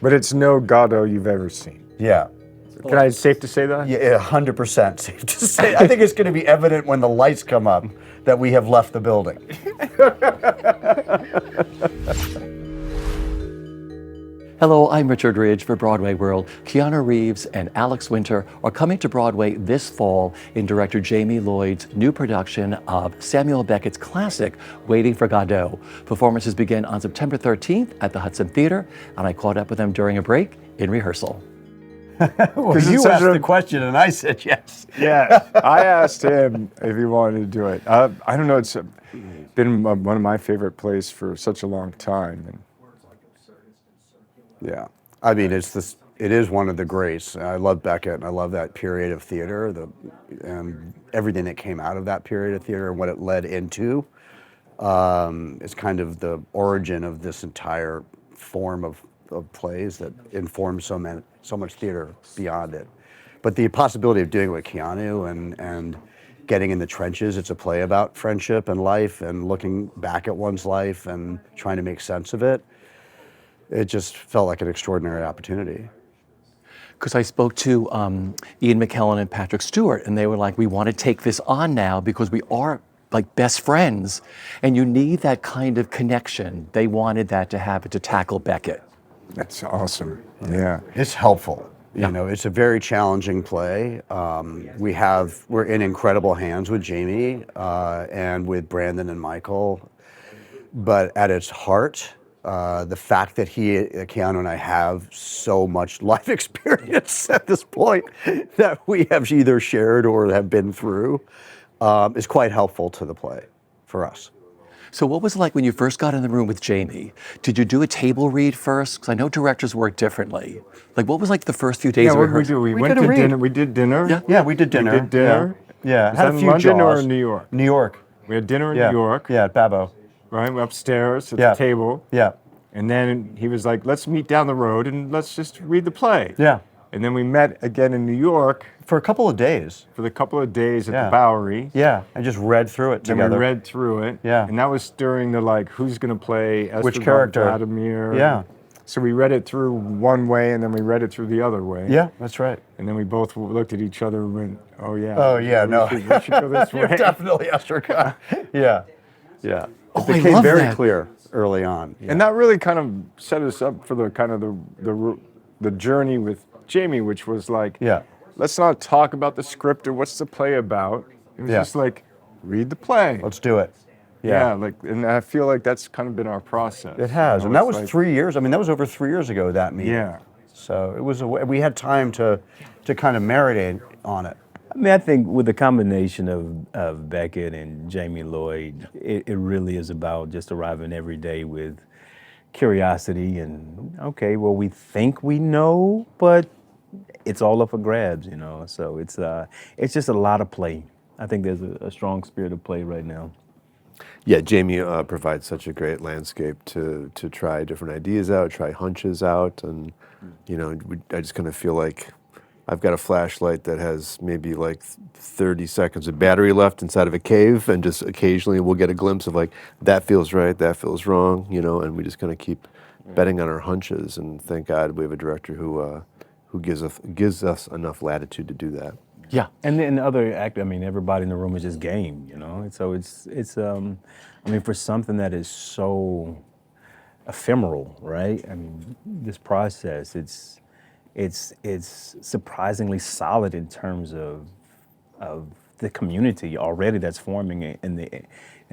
But it's no Godot you've ever seen. Yeah. Safe to say that? Yeah, 100% safe to say. I think it's going to be evident when the lights come up that we have left the building. Hello, I'm Richard Ridge for Broadway World. Keanu Reeves and Alex Winter are coming to Broadway this fall in director Jamie Lloyd's new production of Samuel Beckett's classic, Waiting for Godot. Performances begin on September 13th at the Hudson Theater, and I caught up with them during a break in rehearsral. Well, you asked the question and I said yes. Yeah, I asked him if he wanted to do it. I don't know, it's been one of my favorite plays for such a long time. And yeah, I mean, it is one of the greats. I love Beckett, and I love that period of theater, and everything that came out of that period of theater and what it led into. It's kind of the origin of this entire form of plays that informs so much theater beyond it. But the possibility of doing it with Keanu and getting in the trenches, it's a play about friendship and life and looking back at one's life and trying to make sense of it. It just felt like an extraordinary opportunity. Because I spoke to Ian McKellen and Patrick Stewart, and they were like, we want to take this on now because we are like best friends, and you need that kind of connection. They wanted that to happen to tackle Beckett. that's awesome. Yeah. It's helpful. You know, it's a very challenging play. We're in incredible hands with Jamie and with Brandon and Michael. But at its heart, the fact that Keanu and I have so much life experience at this point that we have either shared or have been through is quite helpful to the play for us. So what was it like when you first got in the room with Jamie? Did you do a table read first? Because I know directors work differently. Like, what was like the first few days Yeah, of what did we rehearsal? do? We We went did a to read. dinner. We did dinner. Yeah. Yeah, we did dinner. We did dinner. Yeah. Was Had that a in few London jaws. or New York? New York. We had dinner in Yeah. New York. Yeah, at Babbo. Right, we're upstairs at Yeah. the table. Yeah. And then he was like, let's meet down the road and let's just read the play. Yeah. And then we met again in New York For a couple of days. for the couple of days at Yeah. the Bowery. Yeah. I just read through it Then together. we read through it. Yeah. And that was during the like, who's going to play Estragon, Which character? Vladimir. Yeah. So we read it through one way and then we read it through the other way. Yeah, that's right. And then we both looked at each other and went, oh yeah. Oh, yeah, no. We should go this You're way. definitely Estragon. Yeah. Yeah. Oh, It I became love very that. clear early on. And that really kind of set us up for the kind of the journey with Jamie, which was like, Yeah. let's not talk about the script or what's the play about. It was Yeah. just like, read the play. Let's do it. Yeah, like, and I feel like that's kind of been our process. It has. You And know, that was it's like- 3 years. I mean, that was over 3 years ago, that meeting. Yeah. So it was we had time to kind of marinate on it. I mean, I think with the combination of Beckett and Jamie Lloyd, it really is about just arriving every day with curiosity and, okay, well, we think we know, but it's all up for grabs, you know. So it's just a lot of play. I think there's a strong spirit of play right now. Yeah, Jamie provides such a great landscape to try different ideas out, try hunches out, and you know, I just kind of feel like I've got a flashlight that has maybe like 30 seconds of battery left inside of a cave, and just occasionally we'll get a glimpse of like, that feels right, that feels wrong, you know, and we just kind of keep betting on our hunches, and thank God we have a director who gives us enough latitude to do that. Yeah. And then the other actor, I mean, everybody in the room is just game, you know. And so it's I mean, for something that is so ephemeral, right? I mean, this process, it's surprisingly solid in terms of the community already that's forming in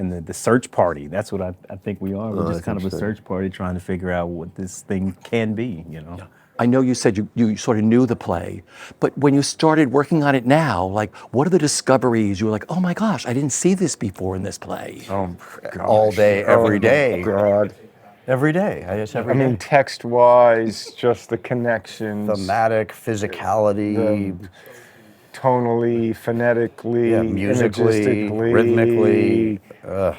the search party. That's what I think we are. We're just kind of a search party trying to figure out what this thing can be, you know. I know you said you sort of knew the play, but when you started working on it now, like, what are the discoveries? You were like, oh my gosh, I didn't see this before in this play. Oh, gosh. All day, every day. God. Every day. I mean, text-wise, just the connections. Thematic, physicality, Tonally, phonetically, yeah, musically, imagistically, rhythmically,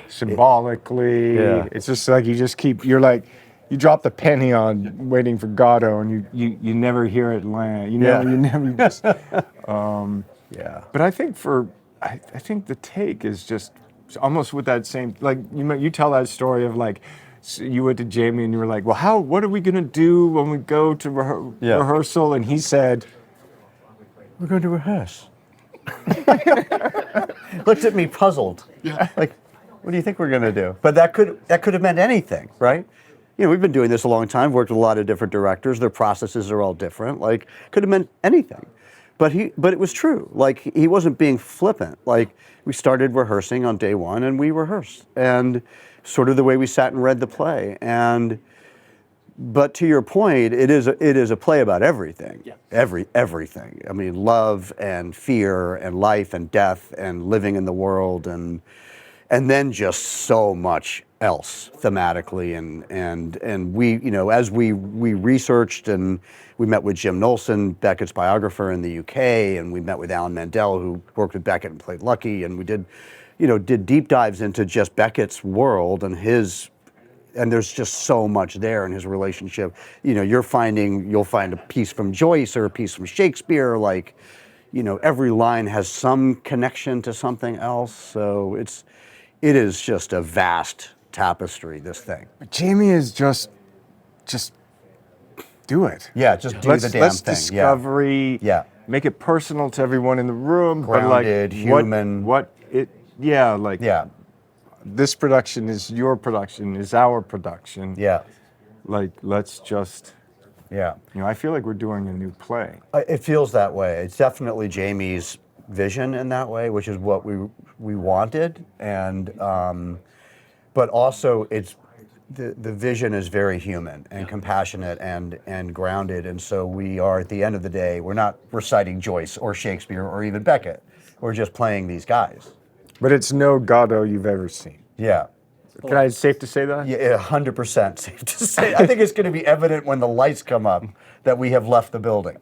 symbolically. Yeah. It's just like you're like, you drop the penny on Waiting for Godot and you never hear it land. You never just. Yeah. But I think I think the take is just almost with that same, like you tell that story of like, so you went to Jamie and you were like, well, what are we going to do when we go to rehearsal? And he said, we're going to rehearse. Looked at me puzzled. Yeah. Like, what do you think we're going to do? But that could have meant anything, right? You know, we've been doing this a long time, worked with a lot of different directors. Their processes are all different. Like, could have meant anything. But it was true. Like, he wasn't being flippant. Like, we started rehearsing on day one and we rehearsed. And sort of the way we sat and read the play. But to your point, it is a play about everything. Yeah. Everything. I mean, love and fear and life and death and living in the world and then just so much else thematically and we, you know, as we researched and we met with Jim Knowlson, Beckett's biographer in the UK, and we met with Alan Mandel, who worked with Beckett and played Lucky, and we did deep dives into just Beckett's world and there's just so much there in his relationship. You know, you'll find a piece from Joyce or a piece from Shakespeare, like, you know, every line has some connection to something else. So it is just a vast tapestry, this thing. But Jamie is just do it. Yeah, just do the damn let's thing. Discovery. Yeah. Make it personal to everyone in the room. Grounded, but like, human. This production is your production, is our production. Yeah. Like, let's just. Yeah. You know, I feel like we're doing a new play. It feels that way. It's definitely Jamie's vision in that way, which is what we wanted, and but also it's the vision is very human and compassionate and grounded, and so we are, at the end of the day, we're not reciting Joyce or Shakespeare or even Beckett. We're just playing these guys. But it's no Godot you've ever seen. Yeah. It's safe to say that? Yeah, 100% safe to say. I think it's going to be evident when the lights come up that we have left the building.